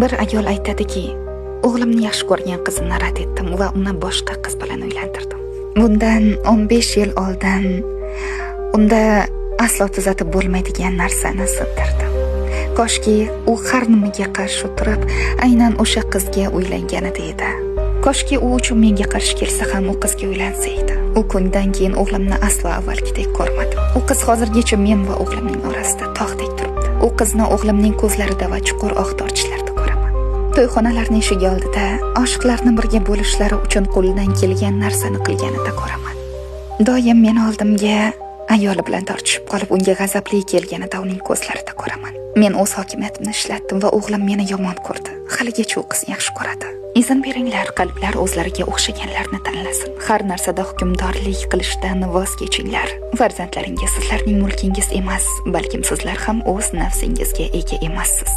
Bir ayol aytadiki, o'g'limni yaxshi ko'rgan qizini rad etdim va uni boshqa qiz bilan uylantirdim. Bundan 15 yil oldin unda aslo tuzatib bo'lmaydigan narsani sindirdim. Koshki u har nimaga qarshi turib, aynan o'sha qizga uylanganida edi. Koshki u uchun menga qarshi kelsa ham u qizga uylansa edi. U kundan keyin o'g'limni aslo avvalgidek ko'rmadim. U qiz hozirgacha men va o'g'limning orasida tog'dek turibdi. U qizni o'g'limning ko'zlarida va chuqur oq tortishlarida ko'raman. To'yxonalarning eshigi oldida oshiqlarni birga bo'lishlari uchun qo'lidan kelgan narsani qilganida ko'raman. Doim meni oldimga ayoli bilan tortishib qolib, unga g'azabli kelganida uning ko'zlarida ko'raman. Men o'z hokimiyatimni ishlatdim va o'g'lim meni yomon ko'rdi. Haligacha u qizni yaxshi ko'radi. Izn beringlar, qalblar o'zlariga o'xshaganlarni tanlasin. Har narsada hukmdorlik qilishdan voz kechinglar. Farzandlaringiz sizlarning mulkingiz emas, balkim sizlar ham o'z nafsingizga ega emassiz.